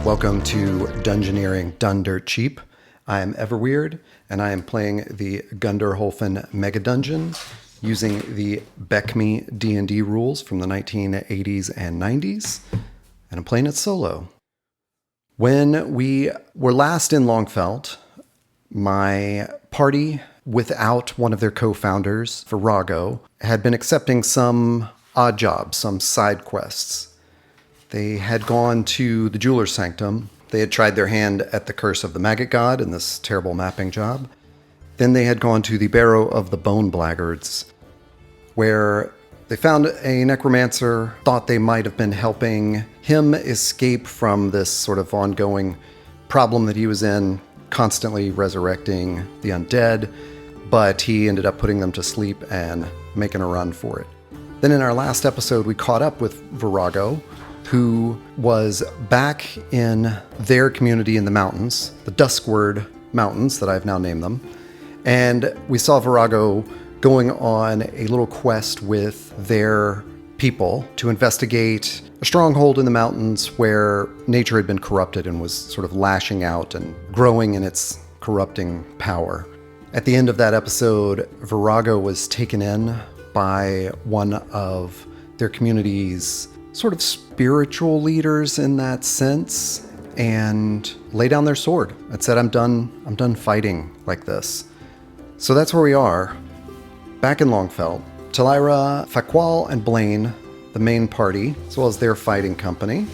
Welcome to Dungeoneering Done Dirt Cheap. I am Everweird, and I am playing the Gunderholfen megadungeon using the BECMI D&D rules from the 1980s and 90s, and I'm playing it solo. When we were last in Longfeld, my party, without one of their co-founders, Verago, had been accepting some odd jobs, some side quests. They had gone to the jeweler's sanctum. They had tried their hand at the curse of the maggot god in this terrible mapping job. Then they had gone to the barrow of the bone blackguards, where they found a necromancer, thought they might have been helping him escape from this sort of ongoing problem that he was in, constantly resurrecting the undead, but he ended up putting them to sleep and making a run for it. Then in our last episode, we caught up with Verago, who was back in their community in the mountains, the Duskward Mountains that I've now named them. And we saw Verago going on a little quest with their people to investigate a stronghold in the mountains where nature had been corrupted and was sort of lashing out and growing in its corrupting power. At the end of that episode, Verago was taken in by one of their community's sort of spiritual leaders in that sense, and lay down their sword and said, I'm done fighting like this. So that's where we are, back in Longfeld. Talira, Faqual, and Blaine, the main party, as well as their fighting company,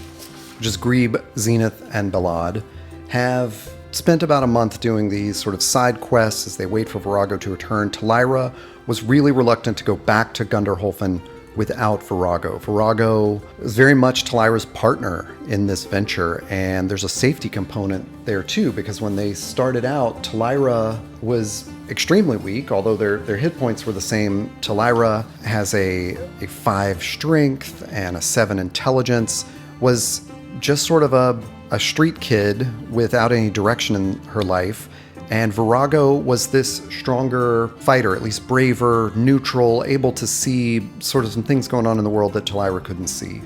which is Grebe, Zenith, and Belad, have spent about a month doing these sort of side quests as they wait for Verago to return. Talira was really reluctant to go back to Gunderholfen without Verago. Verago is very much Talira's partner in this venture, and there's a safety component there too, because when they started out, Talira was extremely weak, although their hit points were the same. Talira has a 5 strength and a 7 intelligence, was just sort of a street kid without any direction in her life. And Verago was this stronger fighter, at least braver, neutral, able to see sort of some things going on in the world that Talira couldn't see.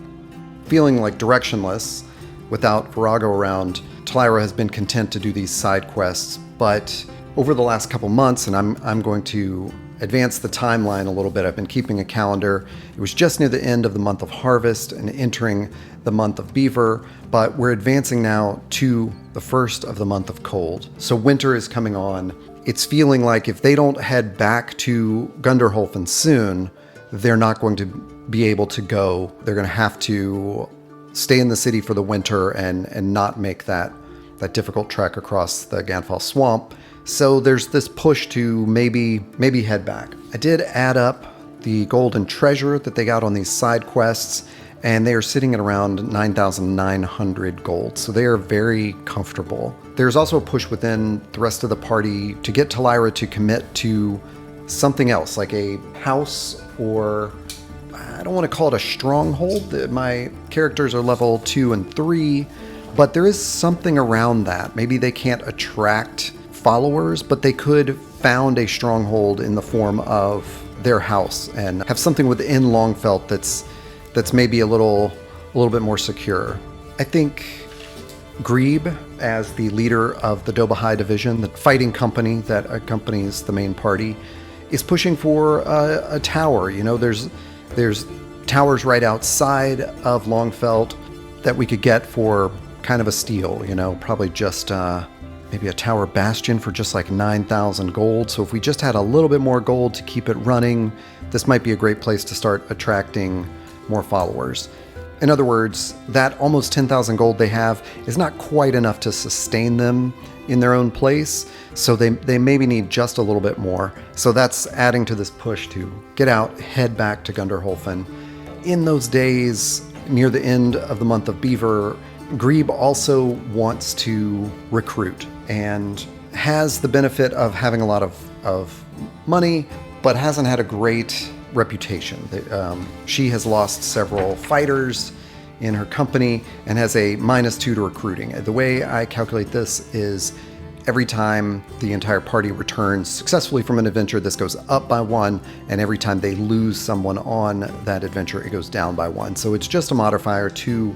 Feeling like directionless without Verago around, Talira has been content to do these side quests. But over the last couple months, and I'm going to advance the timeline a little bit, I've been keeping a calendar. It was just near the end of the month of harvest and entering the month of beaver, but we're advancing now to the first of the month of cold. So winter is coming on. It's feeling like if they don't head back to Gunderholfen soon, they're not going to be able to go. They're going to have to stay in the city for the winter and not make that difficult trek across the Ganfall Swamp. So there's this push to maybe head back. I did add up the gold and treasure that they got on these side quests, and they are sitting at around 9,900 gold. So they are very comfortable. There's also a push within the rest of the party to get Talira to commit to something else, like a house, or I don't want to call it a stronghold. My characters are level 2 and 3, but there is something around that. Maybe they can't attract followers, but they could found a stronghold in the form of their house and have something within Longfeld that's maybe a little bit more secure. I think Grebe, as the leader of the Dobahai division, the fighting company that accompanies the main party, is pushing for a tower. You know, there's towers right outside of Longfeld that we could get for kind of a steal, you know, probably just maybe a tower bastion for just like 9,000 gold. So if we just had a little bit more gold to keep it running, this might be a great place to start attracting more followers. In other words, that almost 10,000 gold they have is not quite enough to sustain them in their own place. So they maybe need just a little bit more. So that's adding to this push to get out, head back to Gunderholfen. In those days, near the end of the month of Beaver, Grebe also wants to recruit and has the benefit of having a lot of money, but hasn't had a great reputation. She has lost several fighters in her company and has a -2 to recruiting. The way I calculate this is every time the entire party returns successfully from an adventure, this goes up by 1, and every time they lose someone on that adventure, it goes down by 1. So it's just a modifier to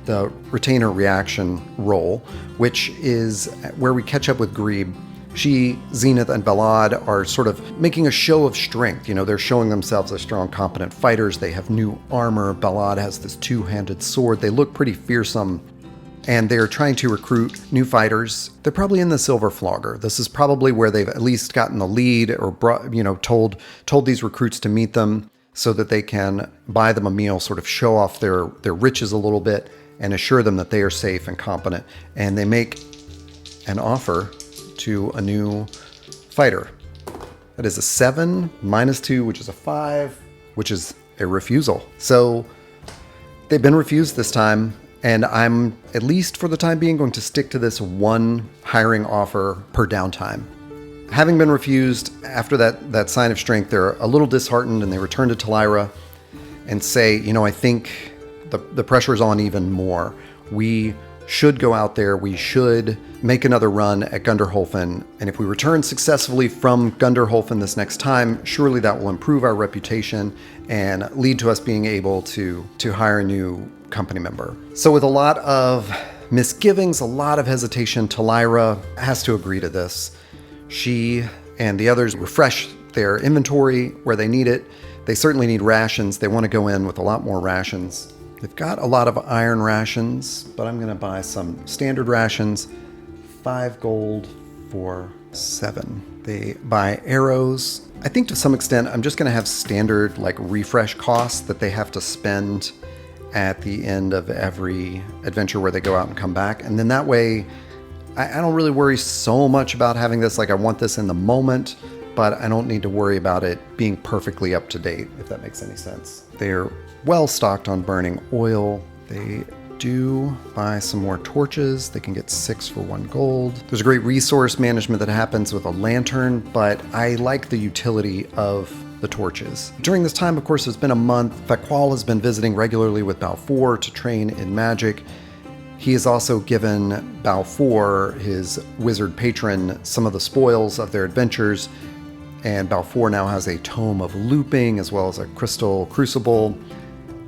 the retainer reaction roll, which is where we catch up with Grebe. She, Zenith, and Ballad are sort of making a show of strength. You know, they're showing themselves as strong, competent fighters. They have new armor. Ballad has this two-handed sword. They look pretty fearsome. And they're trying to recruit new fighters. They're probably in the Silver Flogger. This is probably where they've at least gotten the lead or brought, told these recruits to meet them so that they can buy them a meal, sort of show off their riches a little bit and assure them that they are safe and competent. And they make an offer to a new fighter. That is a 7 minus 2, which is a 5, which is a refusal. So they've been refused this time. And I'm, at least for the time being, going to stick to this one hiring offer per downtime. Having been refused, after that sign of strength, they're a little disheartened and they return to Talira and say, I think the pressure is on even more. We should go out there. We should make another run at Gunderholfen. And if we return successfully from Gunderholfen this next time, surely that will improve our reputation and lead to us being able to hire a new company member. So with a lot of misgivings, a lot of hesitation, Talira has to agree to this. She and the others refresh their inventory where they need it. They certainly need rations. They want to go in with a lot more rations. They've got a lot of iron rations, but I'm going to buy some standard rations. 5 gold for 7. They buy arrows. I think to some extent, I'm just going to have standard refresh costs that they have to spend at the end of every adventure where they go out and come back. And then that way, I don't really worry so much about having this. I want this in the moment, but I don't need to worry about it being perfectly up to date, if that makes any sense. They're well stocked on burning oil. They do buy some more torches. They can get 6 for 1 gold. There's a great resource management that happens with a lantern, but I like the utility of the torches. During this time, of course, it's been a month. Faqual has been visiting regularly with Balfour to train in magic. He has also given Balfour, his wizard patron, some of the spoils of their adventures, and Balfour now has a tome of looping as well as a crystal crucible.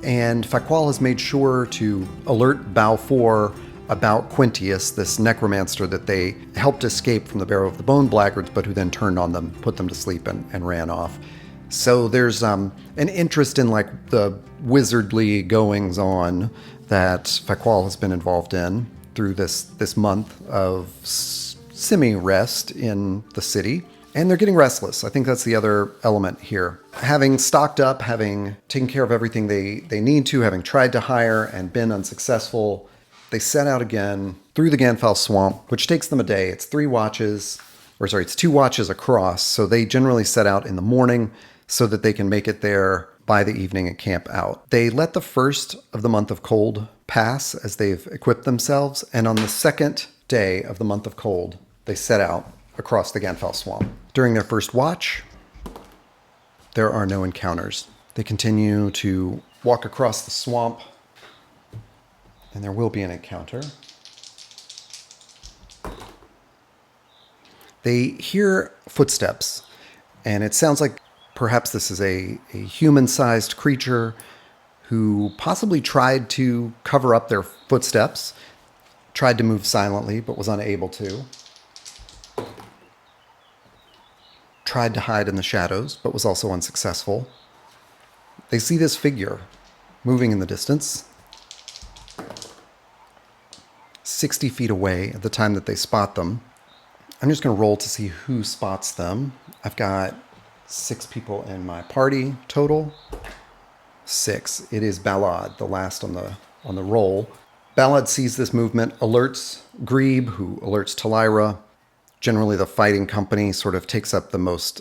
And Faqual has made sure to alert Balfour about Quintius, this necromancer that they helped escape from the Barrow of the Bone Blackguards, but who then turned on them, put them to sleep, and ran off. So there's an interest in the wizardly goings on that Faqual has been involved in through this month of semi-rest in the city. And they're getting restless. I think that's the other element here. Having stocked up, having taken care of everything they need to, having tried to hire and been unsuccessful, they set out again through the Ganfell Swamp, which takes them a day. It's 2 watches across. So they generally set out in the morning so that they can make it there by the evening and camp out. They let the first of the month of cold pass as they've equipped themselves. And on the second day of the month of cold, they set out across the Ganfell Swamp. During their first watch, there are no encounters. They continue to walk across the swamp, and there will be an encounter. They hear footsteps, and it sounds like perhaps this is a human-sized creature who possibly tried to cover up their footsteps, tried to move silently, but was unable to. Tried to hide in the shadows, but was also unsuccessful. They see this figure moving in the distance, 60 feet away at the time that they spot them. I'm just going to roll to see who spots them. I've got 6 people in my party total. 6. It is Ballad, the last on the roll. Ballad sees this movement, alerts Grebe, who alerts Talira. Generally, the fighting company sort of takes up the most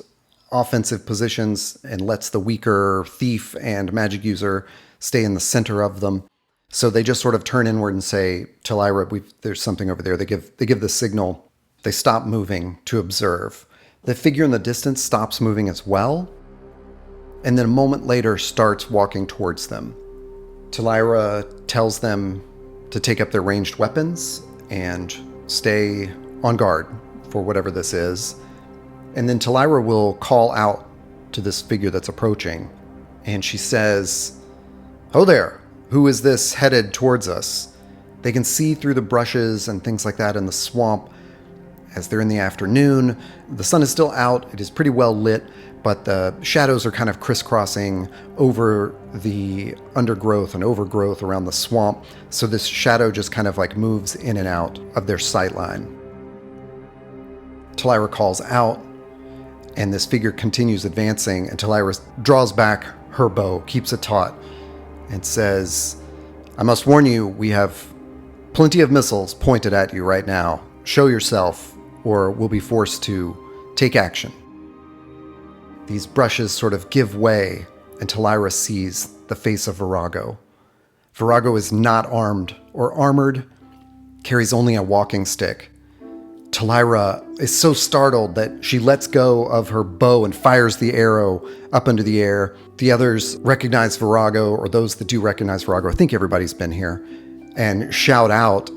offensive positions and lets the weaker thief and magic user stay in the center of them. So they just sort of turn inward and say, Talira, there's something over there. They give the signal. They stop moving to observe. The figure in the distance stops moving as well, and then a moment later starts walking towards them. Talira tells them to take up their ranged weapons and stay on guard for whatever this is. And then Talira will call out to this figure that's approaching, and she says, "Ho there, who is this headed towards us?" They can see through the brushes and things like that in the swamp as they're in the afternoon. The sun is still out. It is pretty well lit, but the shadows are kind of crisscrossing over the undergrowth and overgrowth around the swamp. So this shadow just kind of like moves in and out of their sight line. Talira calls out, and this figure continues advancing, and Talira draws back her bow, keeps it taut, and says, "I must warn you, we have plenty of missiles pointed at you right now. Show yourself, or we'll be forced to take action." These brushes sort of give way, and Talira sees the face of Verago. Verago is not armed or armored, carries only a walking stick. Talira is so startled that she lets go of her bow and fires the arrow up into the air. The others recognize Verago, or those that do recognize Verago, I think everybody's been here, and shout out,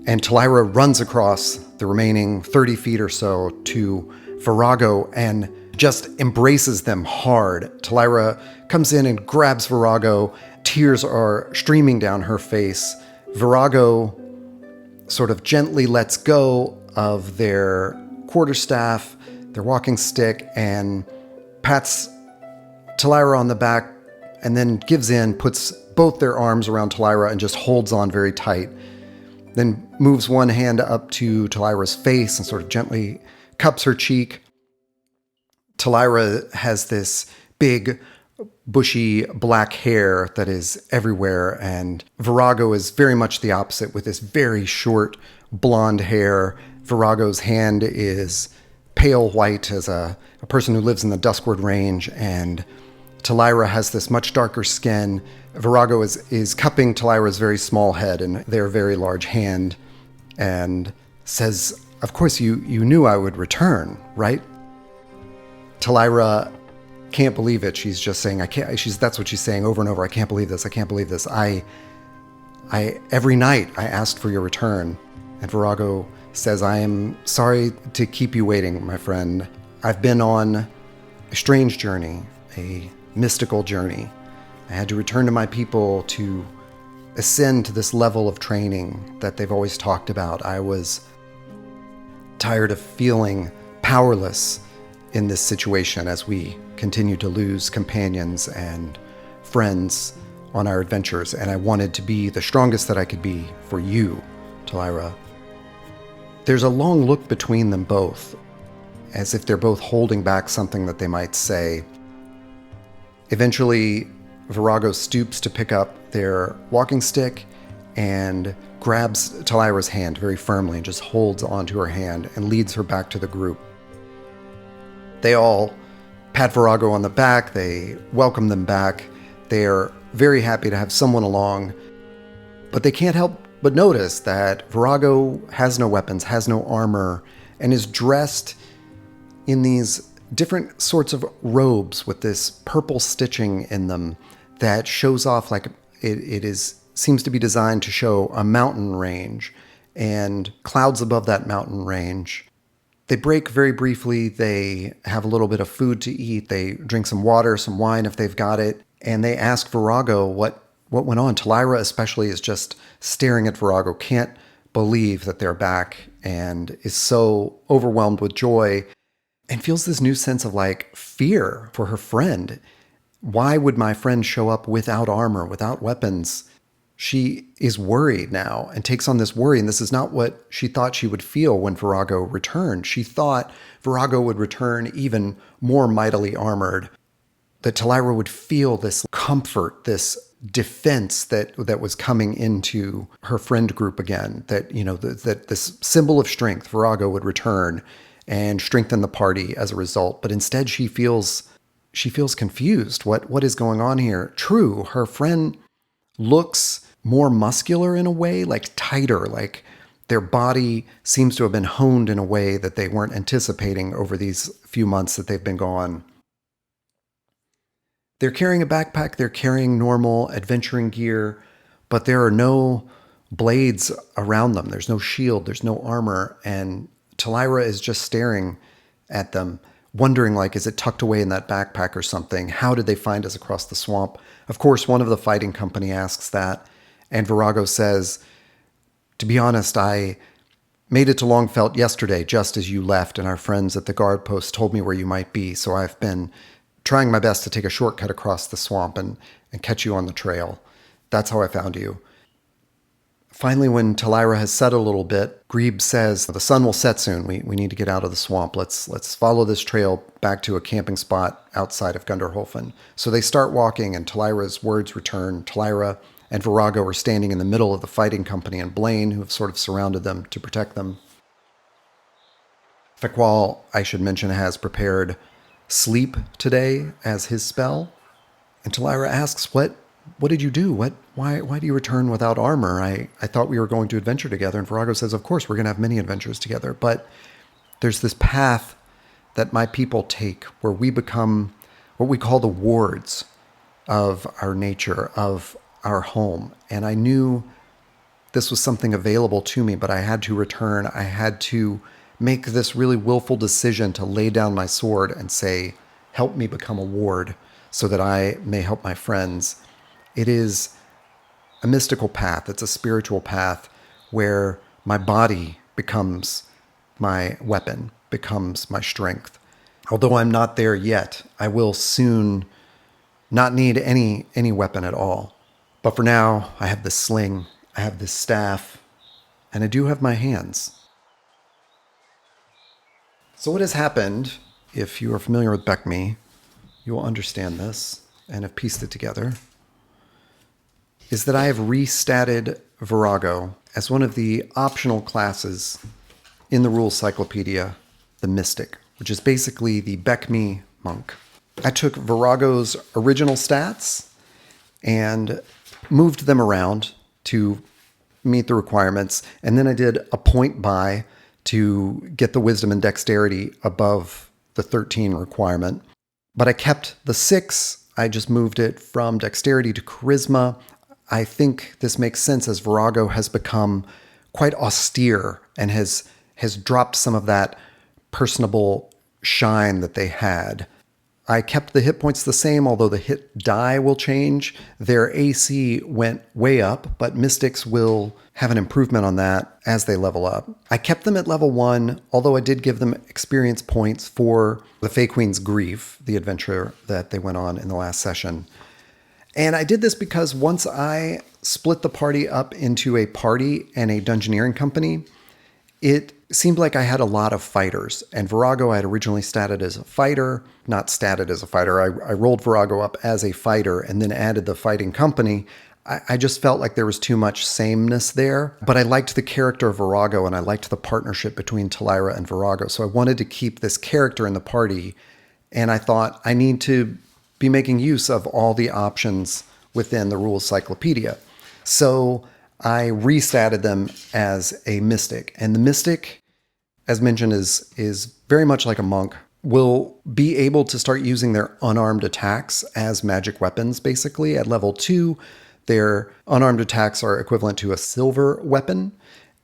and Talira runs across the remaining 30 feet or so to Verago and just embraces them hard. Talira comes in and grabs Verago. Tears are streaming down her face. Verago sort of gently lets go of their quarterstaff, their walking stick, and pats Talira on the back, and then gives in, puts both their arms around Talira and just holds on very tight. Then moves one hand up to Talira's face and sort of gently cups her cheek. Talira has this big, bushy black hair that is everywhere, and Verago is very much the opposite, with this very short blonde hair. Verago's hand is pale white as a person who lives in the Duskward Range, and Talira has this much darker skin. Verago is cupping Talira's very small head in their very large hand and says, "Of course you knew I would return, right?" Talira can't believe it. She's just saying, that's what she's saying over and over. "I can't believe this. I can't believe this. I every night I asked for your return." And Verago says, "I am sorry to keep you waiting, my friend. I've been on a strange journey, a mystical journey. I had to return to my people to ascend to this level of training that they've always talked about. I was tired of feeling powerless in this situation as we continue to lose companions and friends on our adventures, and I wanted to be the strongest that I could be for you, Talira." There's a long look between them both, as if they're both holding back something that they might say. Eventually, Verago stoops to pick up their walking stick and grabs Talira's hand very firmly and just holds onto her hand and leads her back to the group. They all pat Verago on the back. They welcome them back. They are very happy to have someone along, but they can't help but notice that Verago has no weapons, has no armor, and is dressed in these different sorts of robes with this purple stitching in them that shows off like seems to be designed to show a mountain range and clouds above that mountain range. They break very briefly. They have a little bit of food to eat. They drink some water, some wine if they've got it. And they ask Verago what went on. Talira especially is just staring at Verago, can't believe that they're back, and is so overwhelmed with joy and feels this new sense of like fear for her friend. Why would my friend show up without armor, without weapons? She is worried now and takes on this worry, and this is not what she thought she would feel when Verago returned. She thought Verago would return even more mightily armored, that Talira would feel this comfort, this defense that was coming into her friend group again, that, you know, that this symbol of strength, Verago, would return and strengthen the party as a result. But instead she feels confused. What is going on here? True, her friend looks more muscular in a way, like tighter, like their body seems to have been honed in a way that they weren't anticipating over these few months that they've been gone. They're carrying a backpack, they're carrying normal adventuring gear, but there are no blades around them. There's no shield, there's no armor, and Talira is just staring at them, wondering, like, is it tucked away in that backpack or something? How did they find us across the swamp? Of course, one of the fighting company asks that, and Verago says, To be honest, I made it to Longfeld yesterday just as you left, and our friends at the guard post told me where you might be, so I've been trying my best to take a shortcut across the swamp and catch you on the trail. That's how I found you. Finally, when Talira has set a little bit, Grebe says, the sun will set soon. We need to get out of the swamp. Let's follow this trail back to a camping spot outside of Gunderholfen. So they start walking, and Talira's words return. Talira and Verago are standing in the middle of the fighting company, and Blaine, who have sort of surrounded them to protect them. Fequal, I should mention, has prepared sleep today as his spell. And Talira asks, What did you do? Why do you return without armor? I thought we were going to adventure together. And Verago says, of course, we're going to have many adventures together. But there's this path that my people take where we become what we call the wards of our nature, of our home. And I knew this was something available to me, but I had to return. I had to make this really willful decision to lay down my sword and say, help me become a ward so that I may help my friends. It is a mystical path. It's a spiritual path where my body becomes my weapon, becomes my strength. Although I'm not there yet, I will soon not need any weapon at all. But for now, I have this sling, I have this staff, and I do have my hands. So what has happened, if you are familiar with BECMI, you will understand this and have pieced it together, is that I have restatted Verago as one of the optional classes in the rules cyclopedia, the Mystic, which is basically the BECMI monk. I took Verago's original stats and moved them around to meet the requirements, and then I did a point buy to get the wisdom and dexterity above the 13 requirement. But I kept the 6. I just moved it from dexterity to charisma. I think this makes sense as Verago has become quite austere and has dropped some of that personable shine that they had. I kept the hit points the same, although the hit die will change. Their AC went way up, but Mystics will have an improvement on that as they level up. I kept them at level 1, although I did give them experience points for the Fey Queen's Grief, the adventure that they went on in the last session. And I did this because once I split the party up into a party and a dungeoneering company, it seemed like I had a lot of fighters. And Verago I had originally statted as a fighter, not statted as a fighter. I rolled Verago up as a fighter and then added the fighting company. I just felt like there was too much sameness there. But I liked the character of Verago and I liked the partnership between Talira and Verago. So I wanted to keep this character in the party. And I thought I need to be making use of all the options within the rules cyclopedia. So I restatted them as a mystic. And the mystic, as mentioned, is very much like a monk, will be able to start using their unarmed attacks as magic weapons, basically. At level 2, their unarmed attacks are equivalent to a silver weapon.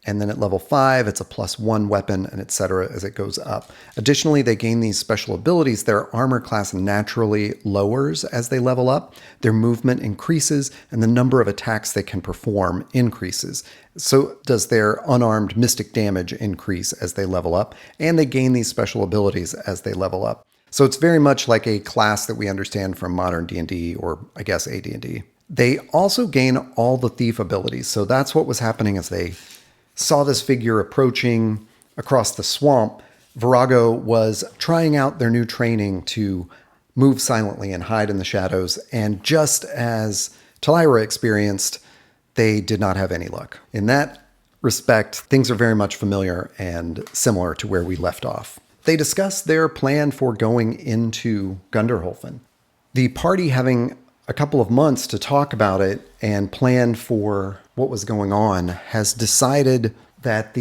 And then at level 5, it's a +1 weapon, and etc. as it goes up. Additionally, they gain these special abilities. Their armor class naturally lowers as they level up. Their movement increases, and the number of attacks they can perform increases. So does their unarmed mystic damage increase as they level up, and they gain these special abilities as they level up. So it's very much like a class that we understand from modern D&D, or I guess AD&D. They also gain all the thief abilities. So that's what was happening as they saw this figure approaching across the swamp. Verago was trying out their new training to move silently and hide in the shadows. And just as Talira experienced, they did not have any luck. In that respect, things are very much familiar and similar to where we left off. They discussed their plan for going into Gunderholfen. The party, having a couple of months to talk about it and plan for what was going on, has decided that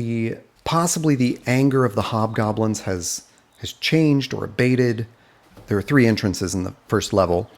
possibly the anger of the hobgoblins has changed or abated. There are 3 entrances in the first level.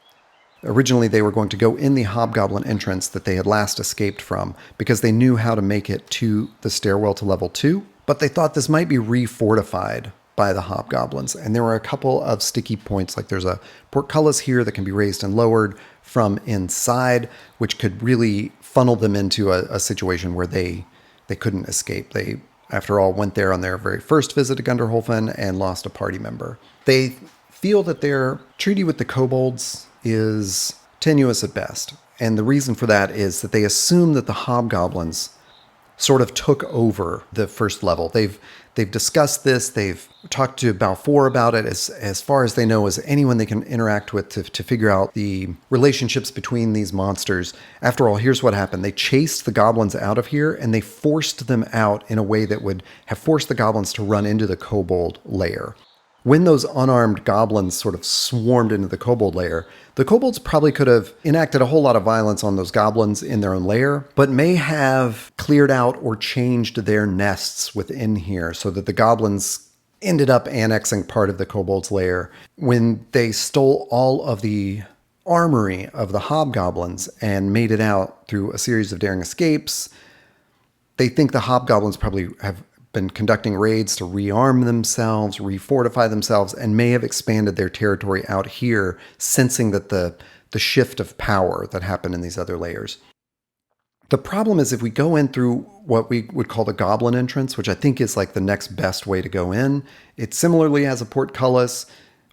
Originally, they were going to go in the hobgoblin entrance that they had last escaped from because they knew how to make it to the stairwell to level 2, but they thought this might be refortified by the hobgoblins. And there were a couple of sticky points, like there's a portcullis here that can be raised and lowered from inside, which could really funnel them into a situation where they they couldn't escape. They, after all, went there on their very first visit to Gunderholfen and lost a party member. They feel that their treaty with the kobolds is tenuous at best. And the reason for that is that they assume that the hobgoblins sort of took over the first level. They've discussed this. They've talked to Balfour about it as far as they know, as anyone they can interact with to figure out the relationships between these monsters. After all, here's what happened. They chased the goblins out of here, and they forced them out in a way that would have forced the goblins to run into the kobold lair. When those unarmed goblins sort of swarmed into the kobold lair, the kobolds probably could have enacted a whole lot of violence on those goblins in their own lair, but may have cleared out or changed their nests within here so that the goblins ended up annexing part of the kobold's lair. When they stole all of the armory of the hobgoblins and made it out through a series of daring escapes, they think the hobgoblins probably have been conducting raids to rearm themselves, refortify themselves, and may have expanded their territory out here, sensing that the shift of power that happened in these other layers. The problem is if we go in through what we would call the goblin entrance, which I think is like the next best way to go in, it similarly has a portcullis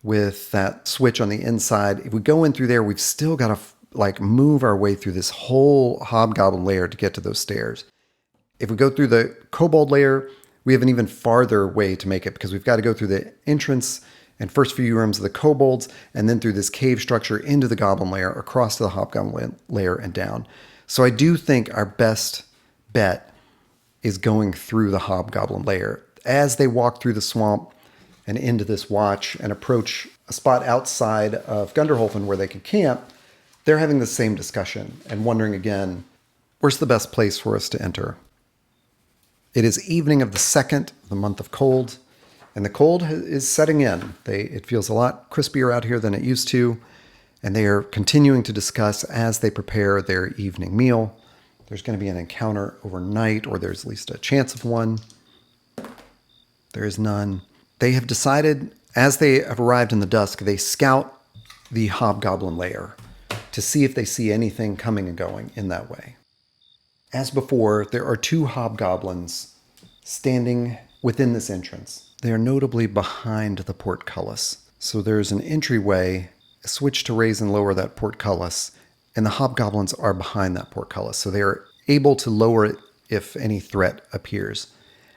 with that switch on the inside. If we go in through there, we've still got to move our way through this whole hobgoblin layer to get to those stairs. If we go through the kobold layer, we have an even farther way to make it because we've got to go through the entrance and first few rooms of the kobolds and then through this cave structure into the goblin lair, across to the hobgoblin lair and down. So I do think our best bet is going through the hobgoblin lair. As they walk through the swamp and into this watch and approach a spot outside of Gunderholfen where they could camp, they're having the same discussion and wondering again, where's the best place for us to enter? It is evening of the 2nd, the month of cold, and the cold is setting in. It feels a lot crispier out here than it used to, and they are continuing to discuss as they prepare their evening meal. There's going to be an encounter overnight, or there's at least a chance of one. There is none. They have decided, as they have arrived in the dusk, they scout the hobgoblin lair to see if they see anything coming and going in that way. As before, there are 2 hobgoblins standing within this entrance. They are notably behind the portcullis. So there's an entryway, a switch to raise and lower that portcullis, and the hobgoblins are behind that portcullis. So they are able to lower it if any threat appears.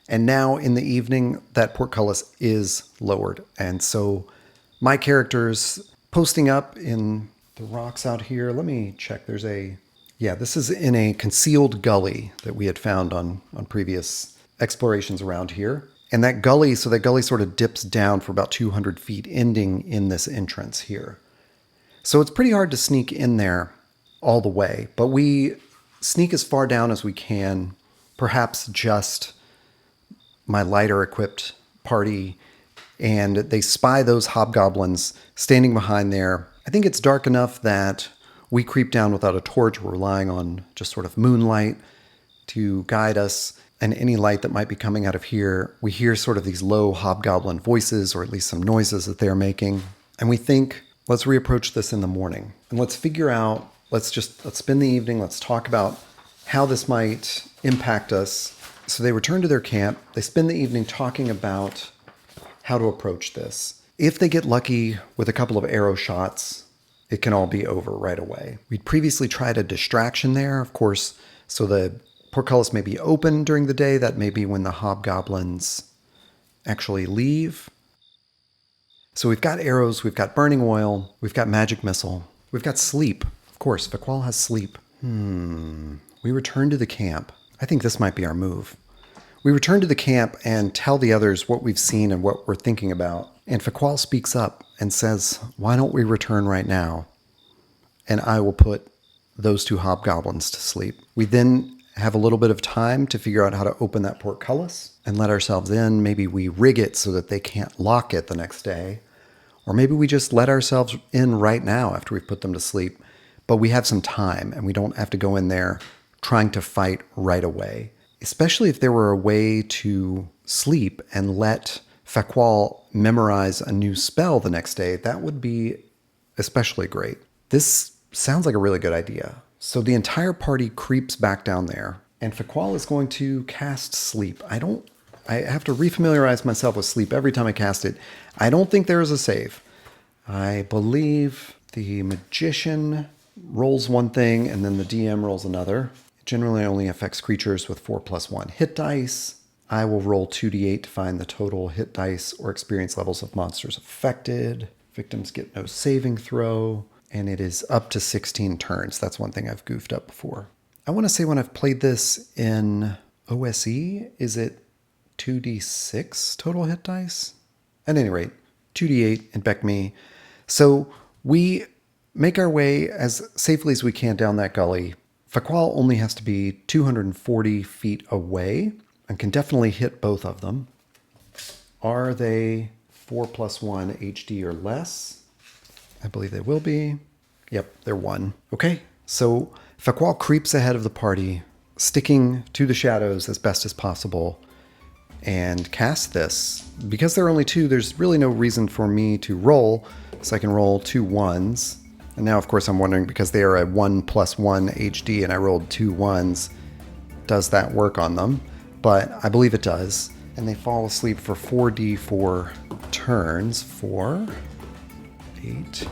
And now in the evening, that portcullis is lowered. And so my character's posting up in the rocks out here. Let me check. This is in a concealed gully that we had found on previous explorations around here. And that gully sort of dips down for about 200 feet, ending in this entrance here. So it's pretty hard to sneak in there all the way, but we sneak as far down as we can, perhaps just my lighter equipped party, and they spy those hobgoblins standing behind there. I think it's dark enough that we creep down without a torch. We're relying on just sort of moonlight to guide us, and any light that might be coming out of here, we hear sort of these low hobgoblin voices, or at least some noises that they're making. And we think, let's reapproach this in the morning. And let's figure out, let's spend the evening, let's talk about how this might impact us. So they return to their camp. They spend the evening talking about how to approach this. If they get lucky with a couple of arrow shots, it can all be over right away. We'd previously tried a distraction there, of course, so the portcullis may be open during the day. That may be when the hobgoblins actually leave. So we've got arrows, we've got burning oil, we've got magic missile, we've got sleep. Of course, Faqual has sleep. We return to the camp. I think this might be our move. We return to the camp and tell the others what we've seen and what we're thinking about. And Faqual speaks up and says, why don't we return right now? And I will put those 2 hobgoblins to sleep. We then have a little bit of time to figure out how to open that portcullis and let ourselves in. Maybe we rig it so that they can't lock it the next day. Or maybe we just let ourselves in right now after we've put them to sleep. But we have some time and we don't have to go in there trying to fight right away. Especially if there were a way to sleep and let Faqual memorize a new spell the next day, that would be especially great. This sounds like a really good idea. So the entire party creeps back down there, And Faqual is going to cast Sleep. I have to refamiliarize myself with Sleep every time I cast it. I don't think there is a save. I believe the Magician rolls one thing and then the DM rolls another. It generally only affects creatures with 4+1 hit dice. I will roll 2d8 to find the total hit dice or experience levels of monsters affected. Victims get no saving throw. And it is up to 16 turns. That's one thing I've goofed up before. I want to say when I've played this in OSE, is it 2d6 total hit dice? At any rate, 2d8 in BECMI. So we make our way as safely as we can down that gully. Faqual only has to be 240 feet away and can definitely hit both of them. Are they 4+1 HD or less? I believe they will be. Yep, they're 1. Okay, so Faqual creeps ahead of the party, sticking to the shadows as best as possible, and casts this. Because there are only 2, there's really no reason for me to roll, so I can roll 2 1s. And now, of course, I'm wondering, because they are a 1+1 HD and I rolled 2 1s, does that work on them? But I believe it does. And they fall asleep for 4d4 turns. 4, 8,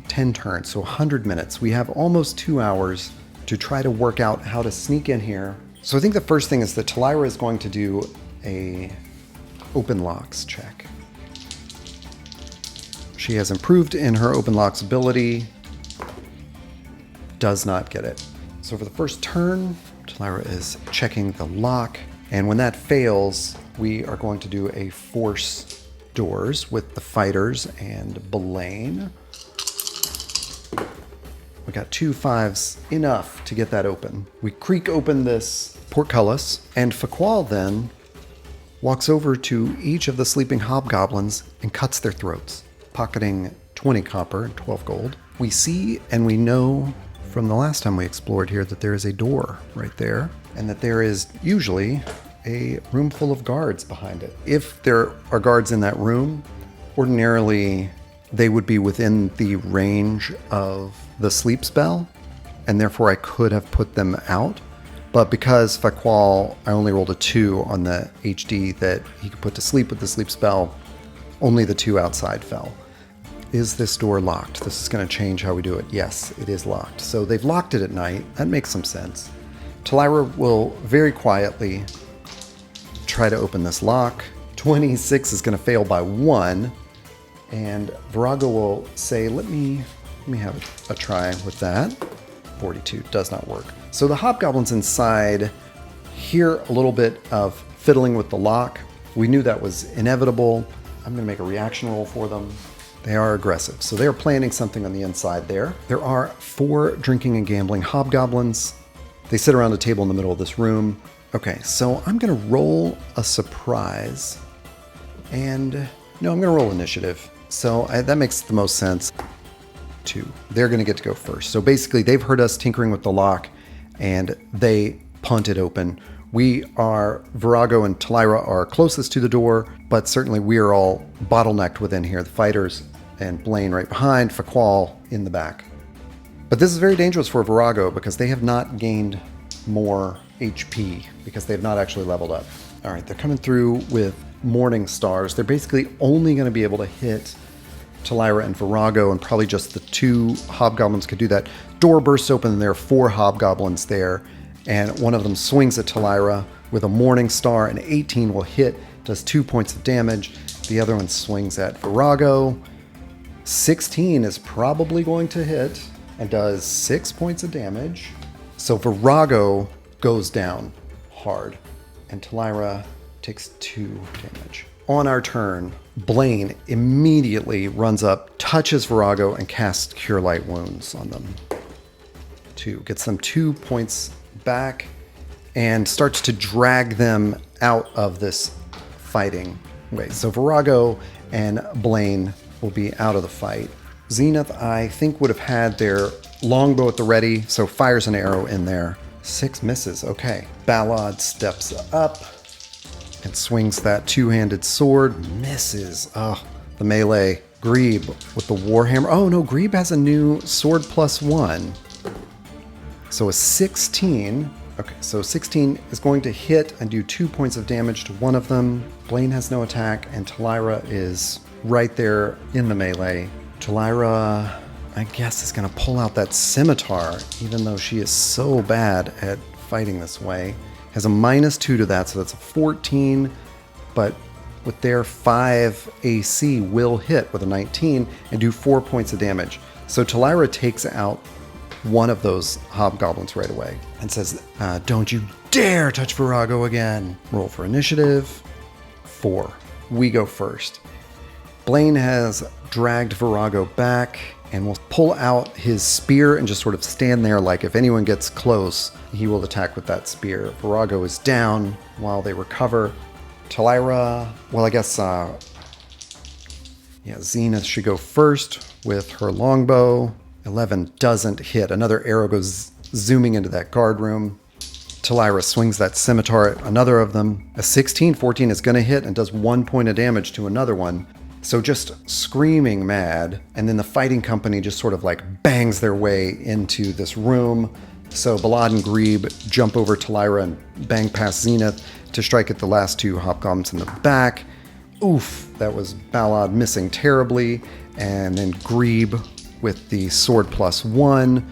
10 turns, so 100 minutes. We have almost 2 hours to try to work out how to sneak in here. So I think the first thing is that Talira is going to do a open locks check. She has improved in her open locks ability. Does not get it. So for the first turn, Talira is checking the lock. And when that fails, we are going to do a force doors with the fighters and Blaine. We got 2 5s, enough to get that open. We creak open this portcullis, and Faqual then walks over to each of the sleeping hobgoblins and cuts their throats, pocketing 20 copper and 12 gold. We see and we know from the last time we explored here that there is a door right there, and that there is usually a room full of guards behind it. If there are guards in that room, ordinarily they would be within the range of the sleep spell, and therefore I could have put them out. But because Faqual, I only rolled a 2 on the HD that he could put to sleep with the sleep spell, only the 2 outside fell. Is this door locked? This is going to change how we do it. Yes, it is locked. So they've locked it at night. That makes some sense. Talira will very quietly try to open this lock. 26 is going to fail by 1. And Verago will say, let me have a try with that. 42 does not work. So the hobgoblins inside hear a little bit of fiddling with the lock. We knew that was inevitable. I'm going to make a reaction roll for them. They are aggressive, so they are planning something on the inside there. There are 4 drinking and gambling hobgoblins. They sit around a table in the middle of this room. Okay, so I'm going to roll a surprise. And no, I'm going to roll initiative. So that makes the most sense. 2. They're going to get to go first. So basically, they've heard us tinkering with the lock, and they punt it open. Verago and Talira are closest to the door, but certainly we are all bottlenecked within here. The fighters and Blaine right behind, Faqual in the back. But this is very dangerous for Verago because they have not gained more HP because they have not actually leveled up. All right, they're coming through with Morning Stars. They're basically only going to be able to hit Talira and Verago, and probably just the 2 hobgoblins could do that. Door bursts open, and there are 4 hobgoblins there, and one of them swings at Talira with a Morning Star. An 18 will hit, does 2 points of damage. The other one swings at Verago. 16 is probably going to hit and does 6 points of damage. So Verago goes down hard, and Talira takes 2 damage. On our turn, Blaine immediately runs up, touches Verago, and casts Cure Light Wounds on them. 2. Gets them 2 points back and starts to drag them out of this fighting way. So Verago and Blaine will be out of the fight. Zenith, I think, would have had their longbow at the ready, so fires an arrow in there. 6 misses. Okay. Ballad steps up and swings that 2-handed sword. Misses. Oh, the melee. Grebe with the warhammer. Oh no, Grebe has a new sword +1. So a 16. Okay, so 16 is going to hit and do 2 points of damage to one of them. Blaine has no attack, and Talira is right there in the melee. Talira, I guess, is going to pull out that scimitar, even though she is so bad at fighting this way. Has a -2 to that, so that's a 14, but with their 5 AC will hit with a 19 and do 4 points of damage. So Talira takes out one of those hobgoblins right away and says, don't you dare touch Verago again. Roll for initiative. 4. We go first. Blaine has dragged Verago back and will pull out his spear and just sort of stand there like if anyone gets close, he will attack with that spear. Verago is down while they recover. Talira, well, I guess, Zenith should go first with her longbow. 11 doesn't hit. Another arrow goes zooming into that guard room. Talira swings that scimitar at another of them. A 16, 14 is going to hit and does 1 point of damage to another one. So just screaming mad. And then the fighting company just sort of like bangs their way into this room. So Balad and Grebe jump over Talira and bang past Zenith to strike at the last 2 hobgoblins in the back. Oof, that was Balad missing terribly. And then Grebe with the sword +1.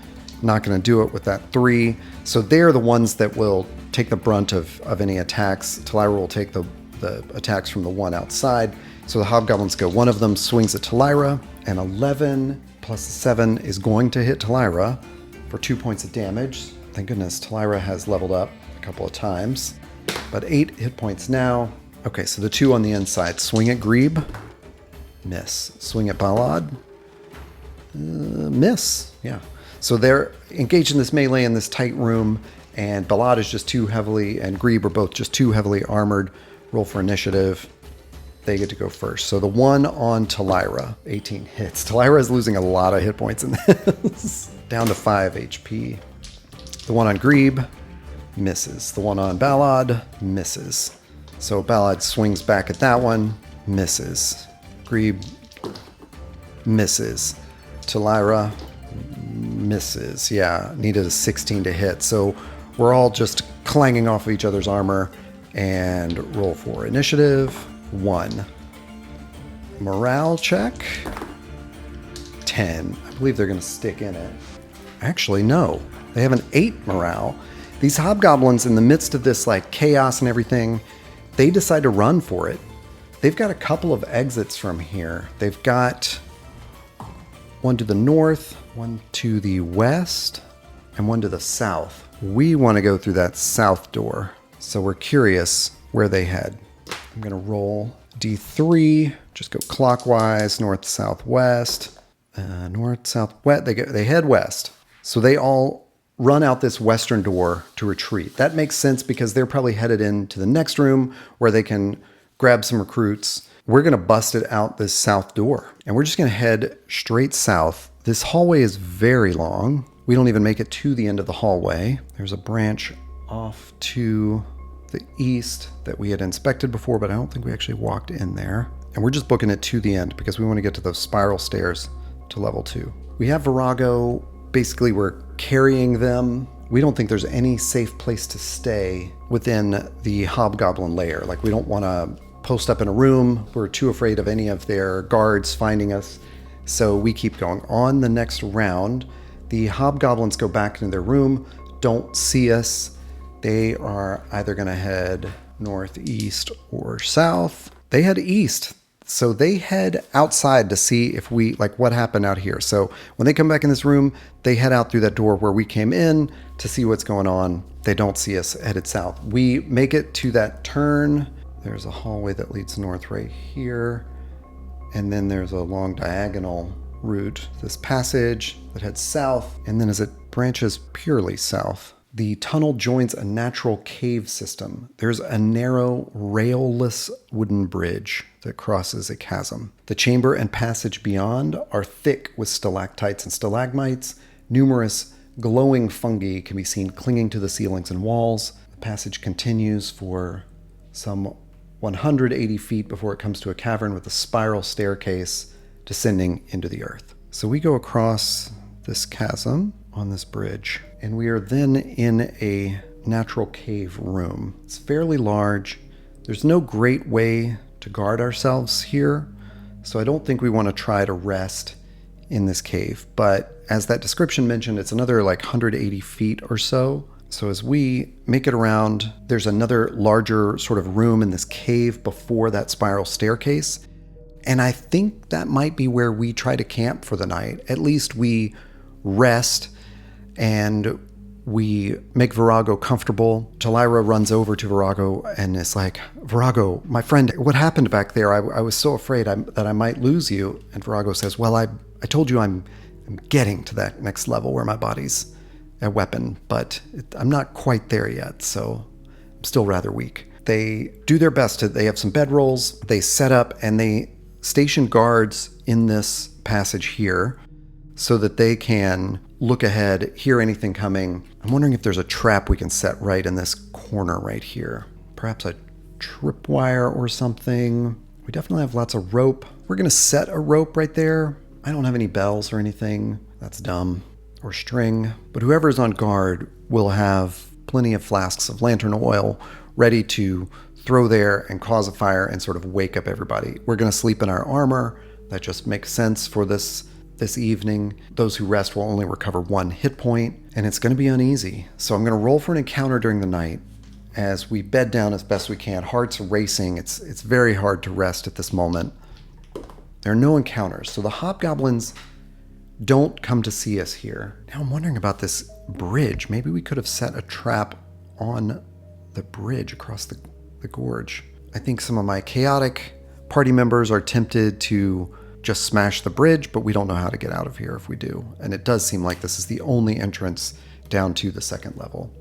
Not going to do it with that 3. So they're the ones that will take the brunt of any attacks. Talira will take the attacks from the one outside. So the hobgoblins go. One of them swings at Talira, and 11 + 7 is going to hit Talira for 2 points of damage. Thank goodness Talira has leveled up a couple of times. But 8 hit points now. Okay, so the 2 on the inside. Swing at Grebe. Miss. Swing at Balad. Miss. Yeah. So they're engaged in this melee in this tight room, and Balad is just too heavily, and Grebe are both just too heavily armored. Roll for initiative. They get to go first. So the one on Talira, 18 hits. Talira is losing a lot of hit points in this. Down to 5 HP. The one on Grebe misses. The one on Balad misses. So Balad swings back at that one, misses. Grebe misses. Talira misses. Yeah, needed a 16 to hit. So we're all just clanging off of each other's armor. And roll for initiative. 1. Morale check. 10. I believe they're going to stick in it. Actually, no. They have an 8 morale. These hobgoblins, in the midst of this like chaos and everything, they decide to run for it. They've got a couple of exits from here. They've got one to the north, one to the west, and one to the south. We want to go through that south door. So we're curious where they head. I'm going to roll D3, just go clockwise, north, southwest, north, southwest. They head west. So they all run out this western door to retreat. That makes sense because they're probably headed into the next room where they can grab some recruits. We're going to bust it out this south door, and we're just going to head straight south. This hallway is very long. We don't even make it to the end of the hallway. There's a branch off to the east that we had inspected before, but I don't think we actually walked in there. And we're just booking it to the end because we want to get to those spiral stairs to level 2. We have Verago. Basically, we're carrying them. We don't think there's any safe place to stay within the hobgoblin lair. Like, we don't want to post up in a room. We're too afraid of any of their guards finding us. So we keep going. On the next round, the hobgoblins go back into their room, don't see us. They are either going to head northeast or south. They head east. So they head outside to see if we, like, what happened out here. So when they come back in this room, they head out through that door where we came in to see what's going on. They don't see us headed south. We make it to that turn. There's a hallway that leads north right here. And then there's a long diagonal route, this passage that heads south. And then as it branches purely south, the tunnel joins a natural cave system. There's a narrow, rail-less wooden bridge that crosses a chasm. The chamber and passage beyond are thick with stalactites and stalagmites. Numerous glowing fungi can be seen clinging to the ceilings and walls. The passage continues for some 180 feet before it comes to a cavern with a spiral staircase descending into the earth. So we go across this chasm on this bridge. And we are then in a natural cave room. It's fairly large. There's no great way to guard ourselves here, so I don't think we want to try to rest in this cave. But as that description mentioned, it's another like 180 feet or so. So as we make it around, there's another larger sort of room in this cave before that spiral staircase. And I think that might be where we try to camp for the night. At least we rest and we make Verago comfortable. Talira runs over to Verago and is like, Verago, my friend, what happened back there? I was so afraid that I might lose you. And Verago says, well, I told you I'm getting to that next level where my body's a weapon, but I'm not quite there yet, so I'm still rather weak. They do their best. They have some bedrolls. They set up and they station guards in this passage here so that they can look ahead, hear anything coming. I'm wondering if there's a trap we can set right in this corner right here. Perhaps a tripwire or something. We definitely have lots of rope. We're going to set a rope right there. I don't have any bells or anything. That's dumb. Or string. But whoever's on guard will have plenty of flasks of lantern oil ready to throw there and cause a fire and sort of wake up everybody. We're going to sleep in our armor. That just makes sense for this evening. Those who rest will only recover 1 hit point, and it's going to be uneasy. So I'm going to roll for an encounter during the night as we bed down as best we can. Hearts racing. It's very hard to rest at this moment. There are no encounters. So the hobgoblins don't come to see us here. Now I'm wondering about this bridge. Maybe we could have set a trap on the bridge across the gorge. I think some of my chaotic party members are tempted to just smash the bridge, but we don't know how to get out of here if we do. And it does seem like this is the only entrance down to the second level.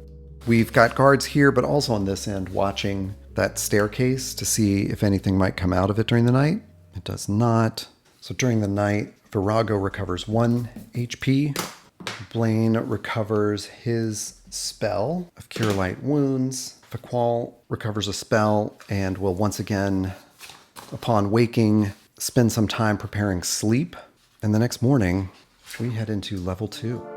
We've got guards here, but also on this end watching that staircase to see if anything might come out of it during the night. It does not. So during the night, Verago recovers 1 HP. Blaine recovers his spell of Cure Light Wounds. Faqual recovers a spell and will once again, upon waking, spend some time preparing sleep. And the next morning, we head into level 2.